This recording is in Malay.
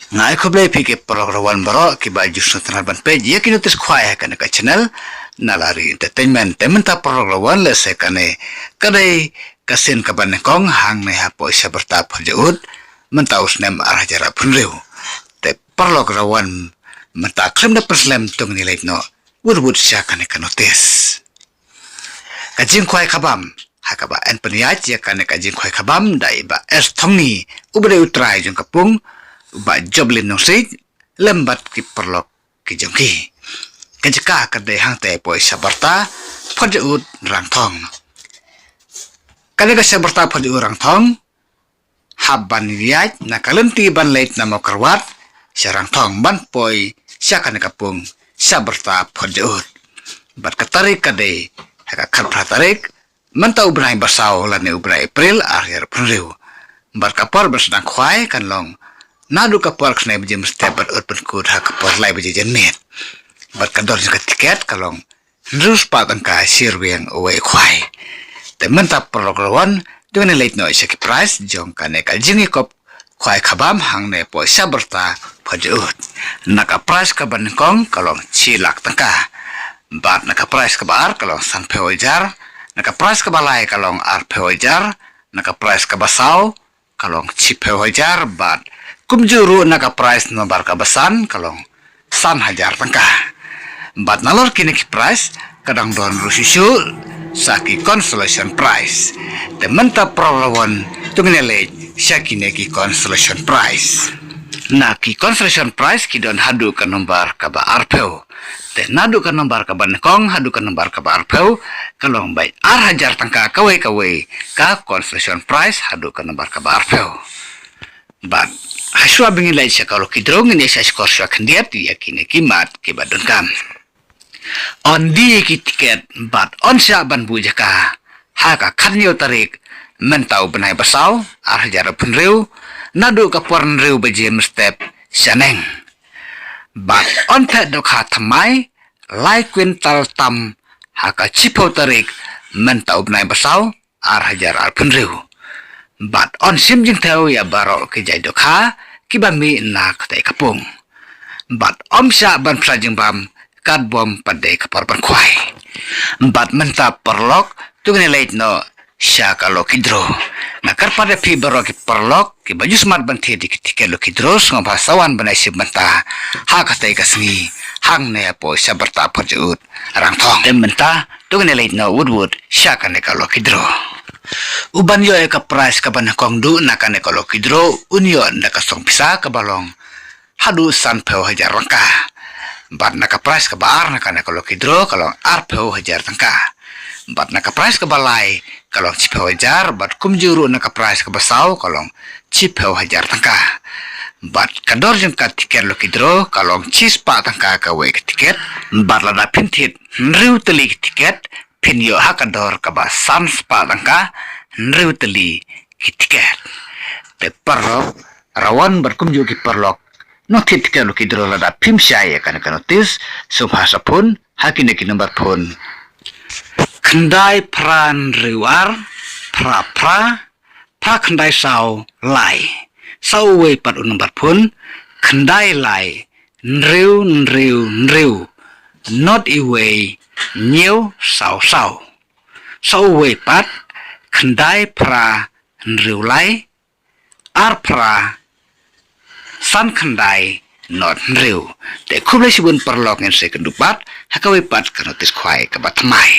ngai khoblai phi ke program baro ki ba jus na ban pe ye ki notice khwai ka ka channel nalari entertainment tementa program le se kane kadai kasin ka ban kong hang ne ha poisa berta phajut mentaus nem arajara phunreu te program menta klem na preslam tung ni leit no wood sha kane ka notice ka jing khwai khabam hakaba en paniach ya kane ka jing khwai khabam dai ba es thongni ubre utrai jung kapung ba joblin no sei lembat ki perlok ki jongki kajka kadai hang te poi sabarta phajut rang thong kadai ka sabarta phajut rang thong habban riaj na kalenti ban leit na mokarwat sarang thong ban poi syakan kapung sabarta phajut bat katarik kadai haka khat tarik manta ubrai basau lane ubrai april akhir prenreu bat kapar bersedang khwai kan long nadu kapal kena biji mesti berutpun kud hak kapal lai biji jenet bat kador juga tiket kalong nrus patang ka sirweng away kwai temen tap perlokawan dengan late no isaki price jong kane ka jingi kop kwai khabam hang ne po saberta phajut naka price ka ban kong kalong chilak tangka bat naka price ka bar kalong san pheojar naka price ka balai kalong ar pheojar naka price ka basau kalong chi pheojar bat kumjuru naka price nomor kabasan kalong san hajar tangka bat nalor kini ki price kadang don rususu saki consolation prize tementa prolawan tunginele sakine ki consolation prize na ki consolation prize ki don hadu ka nomor kaba arpeu te nadu ka nomor kaba nekong hadu ka nomor kaba arpeu kalong bai ar hajar tangka kawe ka consolation prize hadu ka nomor kaba arpeu bat haswa bingin lai kalau kidrong ini saya skor sya kendiat yakini kimat kibadun kam on di ki tiket bat on sya ban bujaka haka khanyo tarik mentau benai basau ar jara punreu nadu ka porn reu beje mstep saneng bat on ta do kha thamai lai kwintal tam haka chipo tarik mentau benai basau ar jara punreu bat on sim jing thau ya baro ke jai do kha kibami na khatai kapung bat om sya ban prajing bam kat bom padai kapar ban khwai bat menta perlok tungne leit no sya kalo kidro na kar pada fi baro ki perlok ki baju smart ban the dik tikelo kidro ngom basawan banai sib menta ha khatai kasngi hang ne po sya berta phajut rang thong tem menta tungne leit no wood sya kane kalo kidro uban yo ka price ka ban kong du na kane kalo kidro unyo na ka song pisa ka balong hadu san pheu hajar rangka bat na ka price ka bar na kane kalo kidro kalong ar pheu hajar tangka bat na ka price ka balai kalong chi pheu hajar bat kumjuru na ka price ka basau kalong chi pheu hajar tangka bat kador jeng ka tiket lo kidro kalong chi spa tangka ka we tiket bat la da pinthit nriu teli tiket pinyo hakador kaba sans palangka nreuteli kitiket te perlok rawan berkumju ki perlok notit ke lu kidro lada pimsyaya kana notis subhasa pun hakine ki nomor pun kendai pran riwar pra kendai sau lai sau we pat nomor pun kendai lai nriu not iwe nhiều sau we pat kendai pra nriu lai ar pra san kendai not nriu te kublai sibun perlok ngen se kendupat hakawe pat kanotis khwai kabat mai